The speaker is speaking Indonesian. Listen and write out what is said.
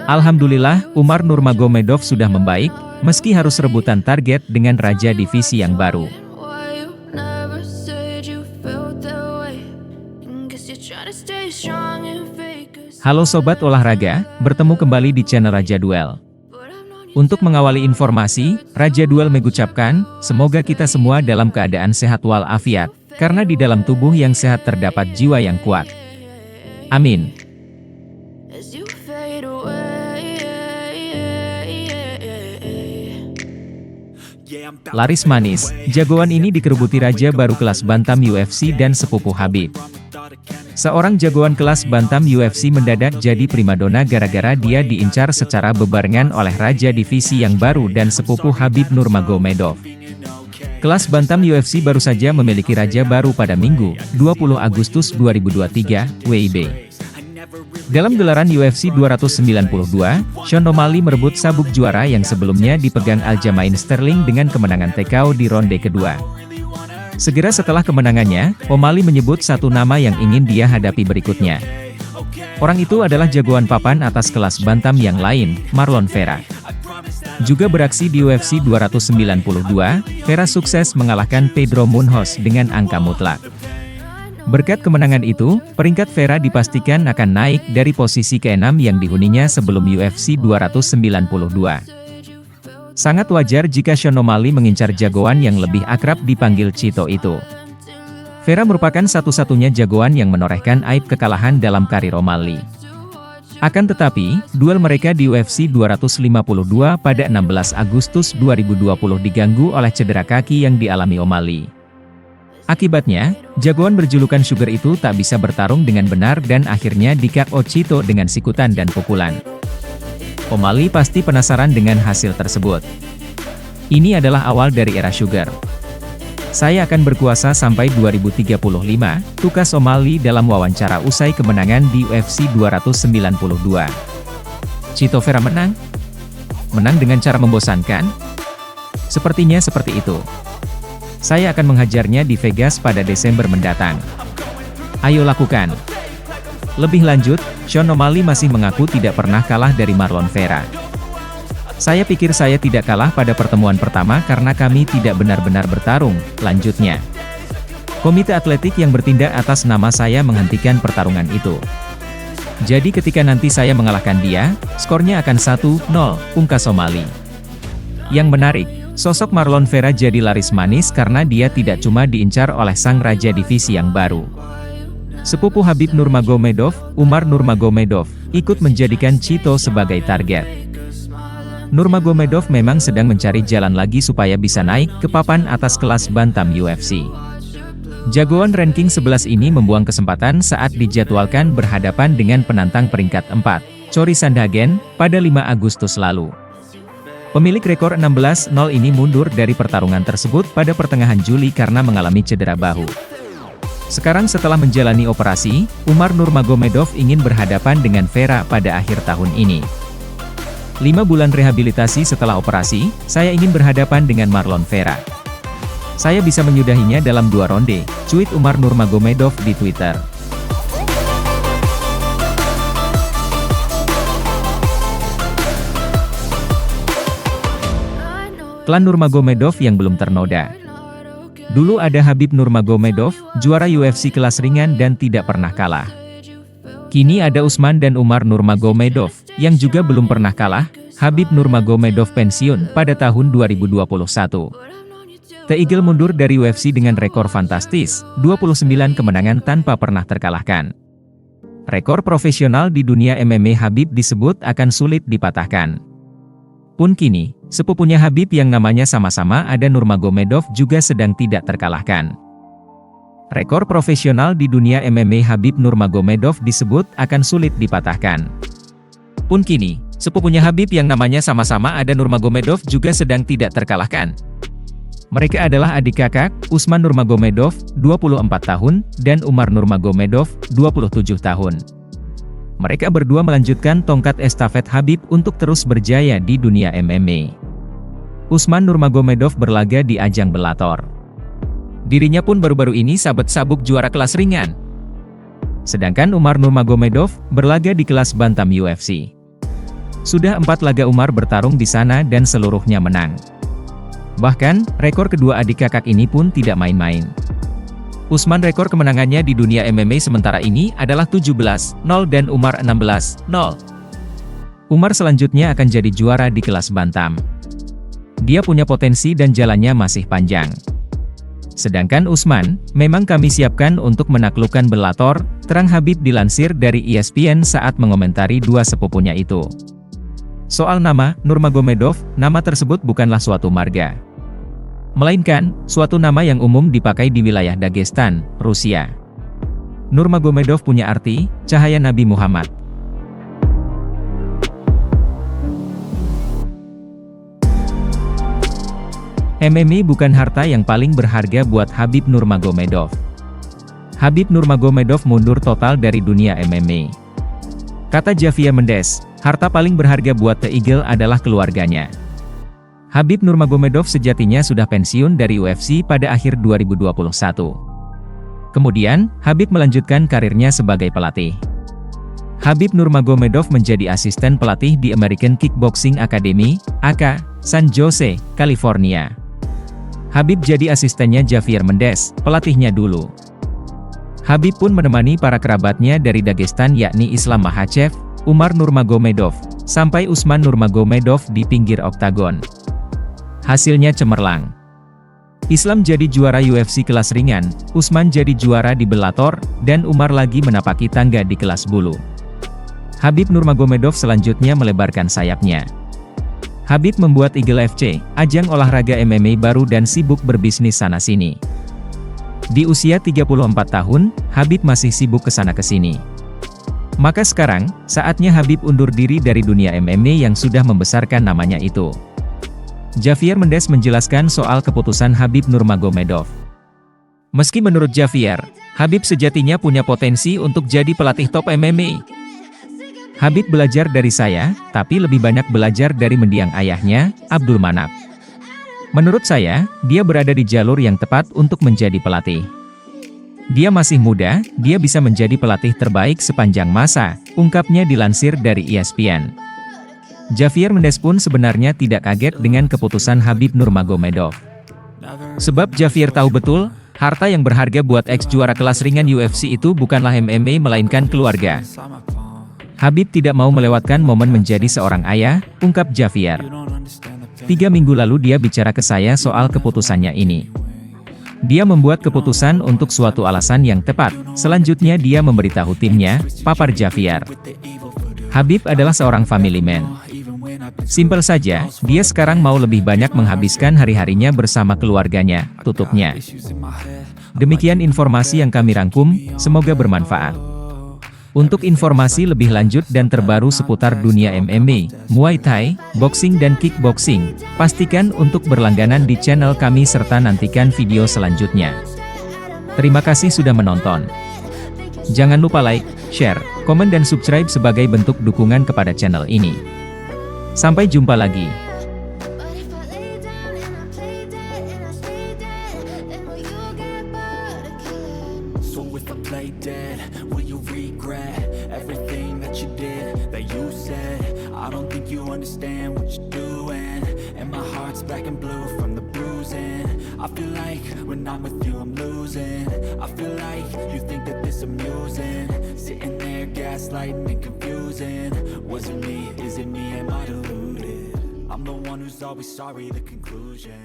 Alhamdulillah, Umar Nurmagomedov sudah membaik, meski harus rebutan target dengan raja divisi yang baru. Halo Sobat Olahraga, bertemu kembali di channel Raja Duel. Untuk mengawali informasi, Raja Duel mengucapkan, semoga kita semua dalam keadaan sehat walafiat, karena di dalam tubuh yang sehat terdapat jiwa yang kuat. Amin. Laris manis, jagoan ini dikerubuti raja baru kelas bantam UFC dan sepupu Khabib. Seorang jagoan kelas bantam UFC mendadak jadi primadona gara-gara dia diincar secara bebarengan oleh raja divisi yang baru dan sepupu Khabib Nurmagomedov. Kelas bantam UFC baru saja memiliki raja baru pada Minggu, 20 Agustus 2023, WIB. Dalam gelaran UFC 292, Sean O'Malley merebut sabuk juara yang sebelumnya dipegang Aljamain Sterling dengan kemenangan TKO di ronde kedua. Segera setelah kemenangannya, O'Malley menyebut satu nama yang ingin dia hadapi berikutnya. Orang itu adalah jagoan papan atas kelas bantam yang lain, Marlon Vera. Juga beraksi di UFC 292, Vera sukses mengalahkan Pedro Munhoz dengan angka mutlak. Berkat kemenangan itu, peringkat Vera dipastikan akan naik dari posisi ke-6 yang dihuninya sebelum UFC 292. Sangat wajar jika Sean O'Malley mengincar jagoan yang lebih akrab dipanggil Cito itu. Vera merupakan satu-satunya jagoan yang menorehkan aib kekalahan dalam karir O'Malley. Akan tetapi, duel mereka di UFC 252 pada 16 Agustus 2020 diganggu oleh cedera kaki yang dialami O'Malley. Akibatnya, jagoan berjulukan Sugar itu tak bisa bertarung dengan benar dan akhirnya di-KO Cito dengan sikutan dan pukulan. O'Malley pasti penasaran dengan hasil tersebut. Ini adalah awal dari era Sugar. Saya akan berkuasa sampai 2035, tukas O'Malley dalam wawancara usai kemenangan di UFC 292. Cito Vera menang? Menang dengan cara membosankan? Sepertinya seperti itu. Saya akan menghajarnya di Vegas pada Desember mendatang. Ayo lakukan. Lebih lanjut, Sean O'Malley masih mengaku tidak pernah kalah dari Marlon Vera. Saya pikir saya tidak kalah pada pertemuan pertama karena kami tidak benar-benar bertarung, lanjutnya. Komite atletik yang bertindak atas nama saya menghentikan pertarungan itu. Jadi ketika nanti saya mengalahkan dia, skornya akan 1-0, pungkas O'Malley. Yang menarik, sosok Marlon Vera jadi laris manis karena dia tidak cuma diincar oleh sang raja divisi yang baru. Sepupu Khabib Nurmagomedov, Umar Nurmagomedov, ikut menjadikan Cito sebagai target. Nurmagomedov memang sedang mencari jalan lagi supaya bisa naik ke papan atas kelas bantam UFC. Jagoan ranking 11 ini membuang kesempatan saat dijadwalkan berhadapan dengan penantang peringkat 4, Cory Sandhagen, pada 5 Agustus lalu. Pemilik rekor 16-0 ini mundur dari pertarungan tersebut pada pertengahan Juli karena mengalami cedera bahu. Sekarang setelah menjalani operasi, Umar Nurmagomedov ingin berhadapan dengan Vera pada akhir tahun ini. 5 bulan rehabilitasi setelah operasi, saya ingin berhadapan dengan Marlon Vera. Saya bisa menyudahinya dalam 2 ronde, cuit Umar Nurmagomedov di Twitter. Klan Nurmagomedov yang belum ternoda. Dulu ada Khabib Nurmagomedov, juara UFC kelas ringan dan tidak pernah kalah. Kini ada Usman dan Umar Nurmagomedov, yang juga belum pernah kalah. Khabib Nurmagomedov pensiun pada tahun 2021. The Eagle mundur dari UFC dengan rekor fantastis, 29 kemenangan tanpa pernah terkalahkan. Rekor profesional di dunia MMA Khabib disebut akan sulit dipatahkan. Pun kini, sepupunya Khabib yang namanya sama-sama ada Nurmagomedov juga sedang tidak terkalahkan. Rekor profesional di dunia MMA Khabib Nurmagomedov disebut akan sulit dipatahkan. Pun kini, sepupunya Khabib yang namanya sama-sama ada Nurmagomedov juga sedang tidak terkalahkan. Mereka adalah adik kakak, Usman Nurmagomedov, 24 tahun, dan Umar Nurmagomedov, 27 tahun. Mereka berdua melanjutkan tongkat estafet Khabib untuk terus berjaya di dunia MMA. Usman Nurmagomedov berlaga di ajang Bellator. Dirinya pun baru-baru ini sabet sabuk juara kelas ringan. Sedangkan Umar Nurmagomedov berlaga di kelas bantam UFC. Sudah 4 laga Umar bertarung di sana dan seluruhnya menang. Bahkan, rekor kedua adik kakak ini pun tidak main-main. Usman rekor kemenangannya di dunia MMA sementara ini adalah 17-0 dan Umar 16-0. Umar selanjutnya akan jadi juara di kelas bantam. Dia punya potensi dan jalannya masih panjang. Sedangkan Usman, memang kami siapkan untuk menaklukkan Bellator, terang Habib dilansir dari ESPN saat mengomentari dua sepupunya itu. Soal nama, Nurmagomedov, nama tersebut bukanlah suatu marga. Melainkan, suatu nama yang umum dipakai di wilayah Dagestan, Rusia. Nurmagomedov punya arti, cahaya Nabi Muhammad. MMA bukan harta yang paling berharga buat Habib Nurmagomedov. Habib Nurmagomedov mundur total dari dunia MMA. Kata Javier Mendes, harta paling berharga buat The Eagle adalah keluarganya. Habib Nurmagomedov sejatinya sudah pensiun dari UFC pada akhir 2021. Kemudian, Habib melanjutkan karirnya sebagai pelatih. Habib Nurmagomedov menjadi asisten pelatih di American Kickboxing Academy, AK, San Jose, California. Habib jadi asistennya Javier Mendes, pelatihnya dulu. Habib pun menemani para kerabatnya dari Dagestan yakni Islam Makhachev, Umar Nurmagomedov, sampai Usman Nurmagomedov di pinggir oktagon. Hasilnya cemerlang. Islam jadi juara UFC kelas ringan, Usman jadi juara di Bellator, dan Umar lagi menapaki tangga di kelas bulu. Habib Nurmagomedov selanjutnya melebarkan sayapnya. Habib membuat Eagle FC, ajang olahraga MMA baru dan sibuk berbisnis sana-sini. Di usia 34 tahun, Habib masih sibuk kesana-kesini. Maka sekarang, saatnya Habib undur diri dari dunia MMA yang sudah membesarkan namanya itu. Javier Mendes menjelaskan soal keputusan Habib Nurmagomedov. Meski menurut Javier, Habib sejatinya punya potensi untuk jadi pelatih top MMA. Habib belajar dari saya, tapi lebih banyak belajar dari mendiang ayahnya, Abdul Manap. Menurut saya, dia berada di jalur yang tepat untuk menjadi pelatih. Dia masih muda, dia bisa menjadi pelatih terbaik sepanjang masa, ungkapnya dilansir dari ESPN. Javier Mendes pun sebenarnya tidak kaget dengan keputusan Habib Nurmagomedov. Sebab Javier tahu betul, harta yang berharga buat ex-juara kelas ringan UFC itu bukanlah MMA melainkan keluarga. Habib tidak mau melewatkan momen menjadi seorang ayah, ungkap Javier. 3 minggu lalu dia bicara ke saya soal keputusannya ini. Dia membuat keputusan untuk suatu alasan yang tepat, selanjutnya dia memberitahu timnya, papar Javier. Habib adalah seorang family man. Simpel saja, dia sekarang mau lebih banyak menghabiskan hari-harinya bersama keluarganya, tutupnya. Demikian informasi yang kami rangkum, semoga bermanfaat. Untuk informasi lebih lanjut dan terbaru seputar dunia MMA, Muay Thai, boxing dan kickboxing, pastikan untuk berlangganan di channel kami serta nantikan video selanjutnya. Terima kasih sudah menonton. Jangan lupa like, share, komen dan subscribe sebagai bentuk dukungan kepada channel ini. Sampai jumpa lagi. Everything that you did, that you said, I don't think you understand what you're doing. And my heart's black and blue from the bruising. I feel like when I'm with you I'm losing. I feel like you think that this amusing. Sitting there gaslighting and confusing. Was it me? Is it me? Am I deluded? I'm the one who's always sorry, the conclusion.